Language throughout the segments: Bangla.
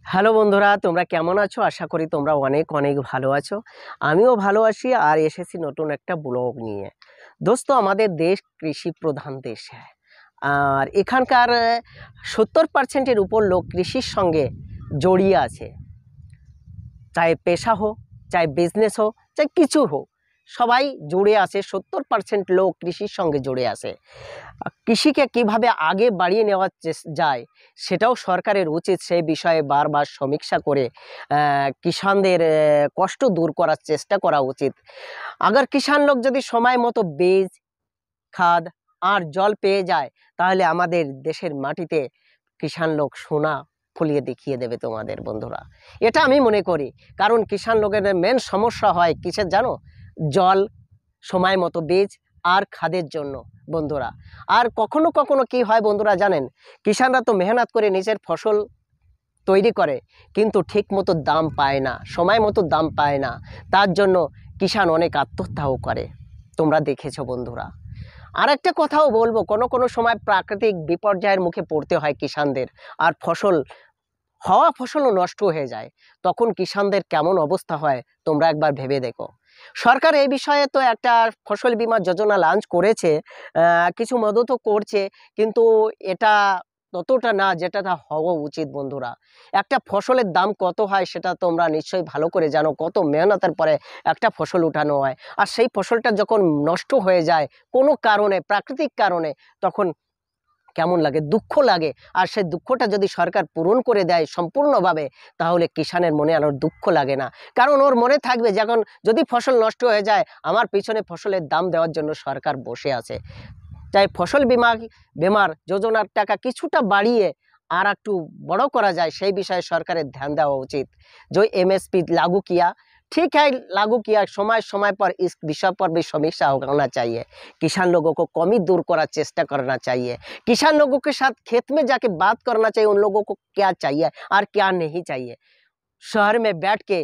হ্যালো বন্ধুরা, তোমরা কেমন আছো? আশা করি তোমরা অনেক অনেক ভালো আছো। আমিও ভালো আছি আর এসেছি নতুন একটা ব্লগ নিয়ে। দোস্ত, আমাদের দেশ কৃষি প্রধান দেশ হ্যাঁ, আর এখানকার 70% উপর লোক কৃষির সঙ্গে জড়িয়ে আছে। চাहे পেশা হোক, চাहे বিজনেস হোক, চাहे কিছু হোক, সবাই জুড়ে আছে। 70% লোক কৃষির সঙ্গে জুড়ে আছে। কৃষিকে কিভাবে আগে বাড়িয়ে নেওয়া যায় সেটাও সরকারের উচিত সেই বিষয়ে বারবার সমীক্ষা করে কিষানদের কষ্ট দূর করার চেষ্টা করা উচিত। আগার কিষান লোক যদি সময় মতো বীজ, খাদ আর জল পেয়ে যায়, তাহলে আমাদের দেশের মাটিতে কিষান লোক সোনা ফলিয়ে দেখিয়ে দেবে তোমাদের বন্ধুরা। এটা আমি মনে করি, কারণ কিষান লোকের মেন সমস্যা হয় কিসের জানো? জল, সময় মতো বীজ আর খাদের জন্য বন্ধুরা। আর কখনো কখনো কি হয় বন্ধুরা জানেন, কিষানরা তো মেহনত করে নিজের ফসল তৈরি করে, কিন্তু ঠিক মতো দাম পায় না, সময় মতো দাম পায় না। তার জন্য কিষান অনেক আত্মহত্যাও করে, তোমরা দেখেছো বন্ধুরা। আর একটা কথাও বলবো, কোনো কোনো সময় প্রাকৃতিক বিপর্যয়ের মুখে পড়তে হয় কিষানদের, আর ফসলও নষ্ট হয়ে যায়। তখন কিষানদের কেমন অবস্থা হয় তোমরা একবার ভেবে দেখো। সরকার এই বিষয়ে তো একটা ফসল বীমা যোজনা লঞ্চ করেছে, কিছু মদতও করছে, কিন্তু এটা ততটা না যেটা হওয়া উচিত বন্ধুরা। একটা ফসলের দাম কত হয় সেটা তোমরা নিশ্চয়ই ভালো করে জানো, কত মেহনতের পরে একটা ফসল উঠানো হয়। আর সেই ফসলটা যখন নষ্ট হয়ে যায় কোনো কারণে, প্রাকৃতিক কারণে, তখন কেমন লাগে? দুঃখ লাগে। আর সেই দুঃখটা যদি সরকার পূরণ করে দেয় সম্পূর্ণভাবে, তাহলে কিষানের মনে আর দুঃখ লাগে না। কারণ ওর মনে থাকবে, যখন যদি ফসল নষ্ট হয়ে যায়, আমার পিছনে ফসলের দাম দেওয়ার জন্য সরকার বসে আছে। তাই ফসল বীমার যোজনার টাকা কিছুটা বাড়িয়ে আর একটু বড় করা যায়, সেই বিষয়ে সরকারের ध्यान देवा उचित। जो एमएसपी लागू किया, ठीक है, लागू किया, समय समय पर इस विषय पर भी समीक्षा होना चाहिए। किसान लोगों को कमी दूर करार चेष्टा करना चाहिए। किसान लोगों के साथ खेत में जाके बात करना चाहिए, उन लोगों को क्या चाहिए और क्या नहीं चाहिए। शहर में बैठ के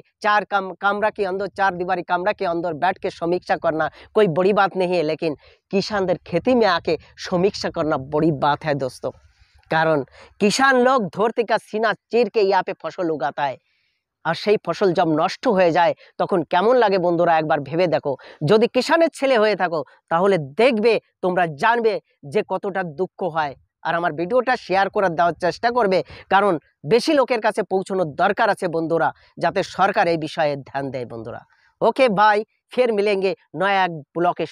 कमरा के अंदर, चार दीवारी कमरा के अंदर बैठ के समीक्षा करना कोई बड़ी बात नहीं है, लेकिन किसानদের खेती में आके समीक्षा करना बड़ी बात है दोस्तों। कारण किसान लोग धरती का सीना चीर के यहाँ पे फसल उगाता है, আর সেই ফসল জব নষ্ট হয়ে যায় তখন কেমন লাগে বন্ধুরা একবার ভেবে দেখো। যদি কিষানের ছেলে হয়ে থাকো তাহলে দেখবে, তোমরা জানবে যে কতটা দুঃখ হয়। আর আমার ভিডিওটা শেয়ার করে দেওয়ার চেষ্টা করবে, কারণ বেশি লোকের কাছে পৌঁছানোর দরকার আছে বন্ধুরা, যাতে সরকার এই বিষয়ে ধ্যান দেয় বন্ধুরা। ওকে ভাই, ফের মিলেंगे নয়া এক ব্লকে।